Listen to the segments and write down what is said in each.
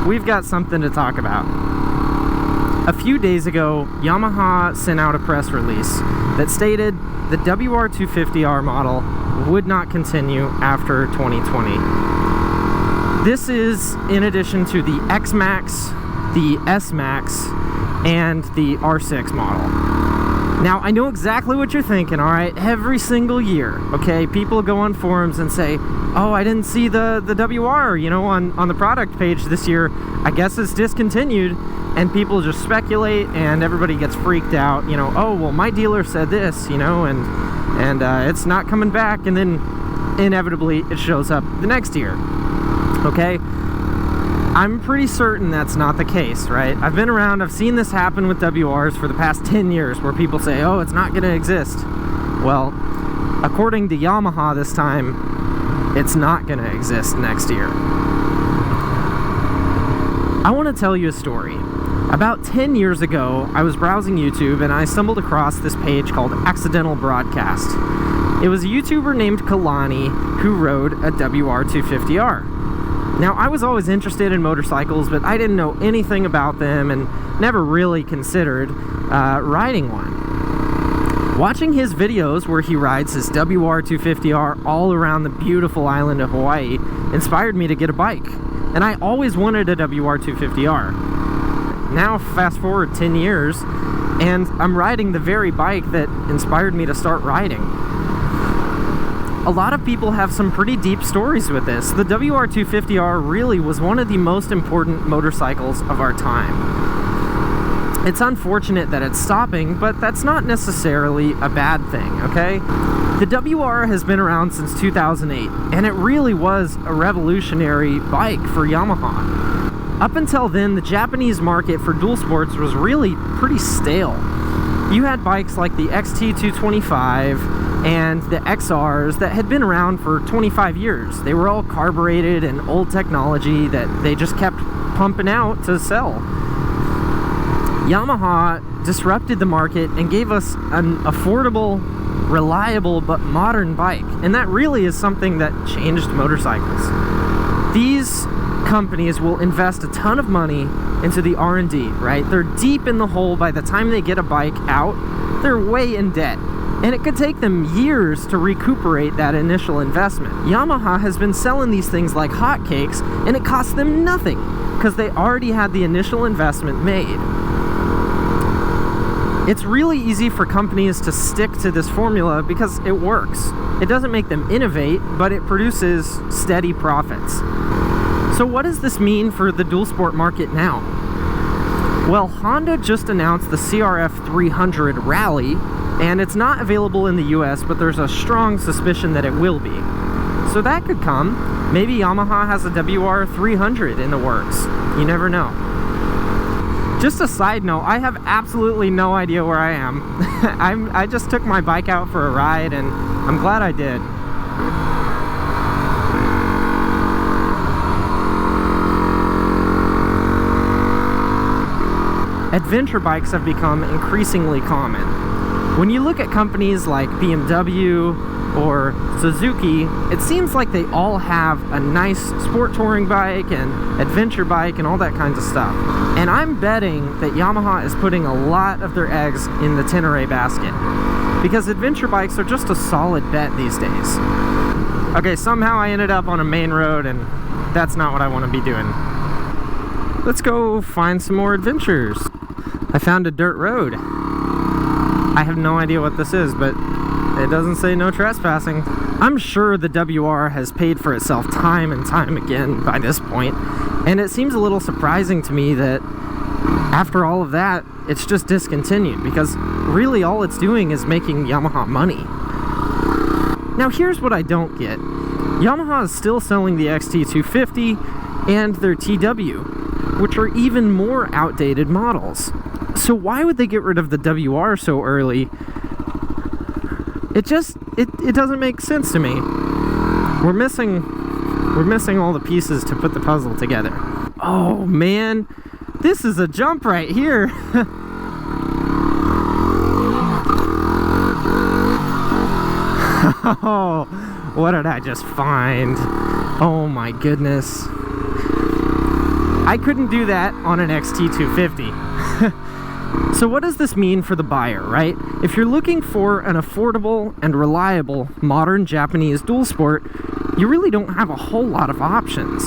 we've got something to talk about. A few days ago, Yamaha sent out a press release that stated the WR250R model would not continue after 2020. This is in addition to the X-Max, the S-Max, and the R6 model. Now, I know exactly what you're thinking, alright? Every single year, okay, people go on forums and say, oh, I didn't see the WR, you know, on the product page this year. I guess it's discontinued. And people just speculate, and everybody gets freaked out, you know, oh, well, my dealer said this, you know, and it's not coming back, and then inevitably it shows up the next year, okay? I'm pretty certain that's not the case, right? I've been around, I've seen this happen with WRs for the past 10 years, where people say, oh, it's not going to exist. Well, according to Yamaha this time, it's not going to exist next year. I want to tell you a story. About 10 years ago, I was browsing YouTube and I stumbled across this page called Accidental Broadcast. It was a YouTuber named Kalani who rode a WR250R. Now, I was always interested in motorcycles, but I didn't know anything about them and never really considered riding one. Watching his videos where he rides his WR250R all around the beautiful island of Hawaii inspired me to get a bike. And I always wanted a WR250R. Now, fast forward 10 years, and I'm riding the very bike that inspired me to start riding. A lot of people have some pretty deep stories with this. The WR250R really was one of the most important motorcycles of our time. It's unfortunate that it's stopping, but that's not necessarily a bad thing, okay? The WR has been around since 2008, and it really was a revolutionary bike for Yamaha. Up until then, the Japanese market for dual sports was really pretty stale. You had bikes like the XT225 and the XRs that had been around for 25 years. They were all carbureted and old technology that they just kept pumping out to sell. Yamaha disrupted the market and gave us an affordable, reliable, but modern bike. And that really is something that changed motorcycles. These companies will invest a ton of money into the R&D, right? They're deep in the hole by the time they get a bike out. They're way in debt. And it could take them years to recuperate that initial investment. Yamaha has been selling these things like hotcakes, and it costs them nothing because they already had the initial investment made. It's really easy for companies to stick to this formula because it works. It doesn't make them innovate, but it produces steady profits. So what does this mean for the dual sport market now? Well, Honda just announced the CRF 300 Rally, and it's not available in the US, but there's a strong suspicion that it will be. So that could come. Maybe Yamaha has a WR300 in the works. You never know. Just a side note, I have absolutely no idea where I am. I just took my bike out for a ride, and I'm glad I did. Adventure bikes have become increasingly common. When you look at companies like BMW or Suzuki, it seems like they all have a nice sport touring bike and adventure bike and all that kinds of stuff. And I'm betting that Yamaha is putting a lot of their eggs in the Tenere basket, because adventure bikes are just a solid bet these days. Okay, somehow I ended up on a main road, and that's not what I want to be doing. Let's go find some more adventures. I found a dirt road. I have no idea what this is, but it doesn't say no trespassing. I'm sure the WR has paid for itself time and time again by this point, and it seems a little surprising to me that after all of that, it's just discontinued, because really all it's doing is making Yamaha money. Now here's what I don't get. Yamaha is still selling the XT250 and their TW, which are even more outdated models. So why would they get rid of the WR so early? It doesn't make sense to me. We're missing all the pieces to put the puzzle together. Oh man, this is a jump right here. Oh, what did I just find? Oh my goodness. I couldn't do that on an XT250. So what does this mean for the buyer, right? If you're looking for an affordable and reliable modern Japanese dual sport, you really don't have a whole lot of options.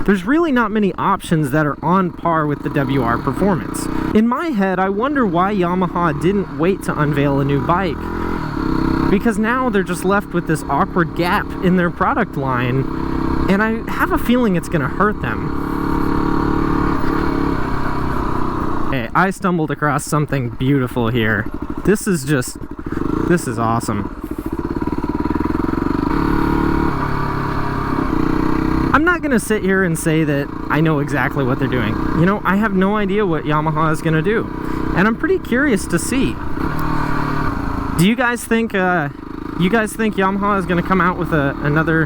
There's really not many options that are on par with the WR performance. In my head, I wonder why Yamaha didn't wait to unveil a new bike, because now they're just left with this awkward gap in their product line, and I have a feeling it's gonna hurt them. Okay, I stumbled across something beautiful here. This is awesome. I'm not gonna sit here and say that I know exactly what they're doing. You know, I have no idea what Yamaha is gonna do, and I'm pretty curious to see. Do you guys think Yamaha is gonna come out with another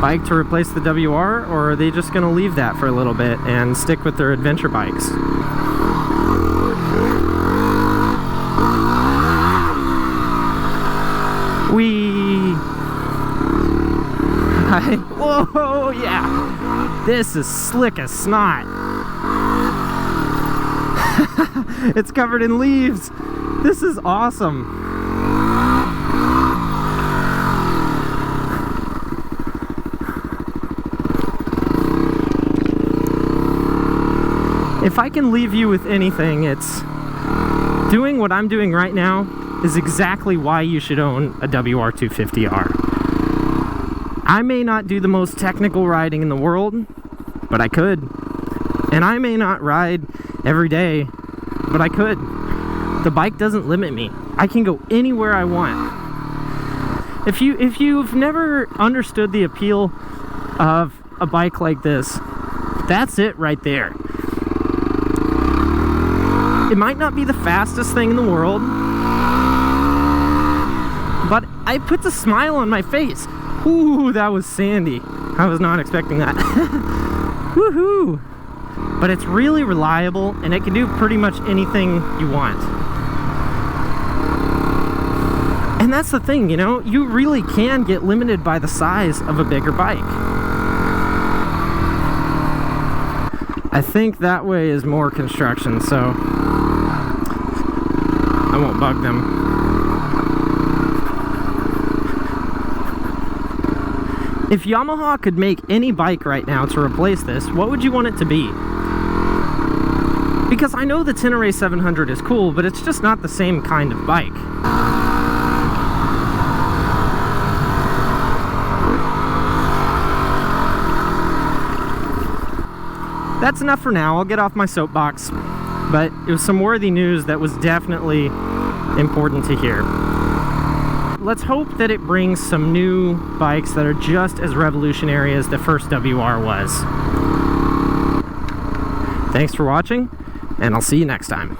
bike to replace the WR, or are they just gonna leave that for a little bit and stick with their adventure bikes? Whoa, yeah. This is slick as snot. It's covered in leaves. This is awesome. If I can leave you with anything, it's doing what I'm doing right now is exactly why you should own a WR250R. I may not do the most technical riding in the world, but I could. And I may not ride every day, but I could. The bike doesn't limit me. I can go anywhere I want. If you've never understood the appeal of a bike like this, that's it right there. It might not be the fastest thing in the world, but it puts a smile on my face. Ooh, that was sandy. I was not expecting that. Woohoo! But it's really reliable, and it can do pretty much anything you want. And that's the thing, you know, you really can get limited by the size of a bigger bike. I think that way is more construction, so I won't bug them. If Yamaha could make any bike right now to replace this, what would you want it to be? Because I know the Tenere 700 is cool, but it's just not the same kind of bike. That's enough for now. I'll get off my soapbox. But it was some worthy news that was definitely important to hear. Let's hope that it brings some new bikes that are just as revolutionary as the first WR was. Thanks for watching, and I'll see you next time.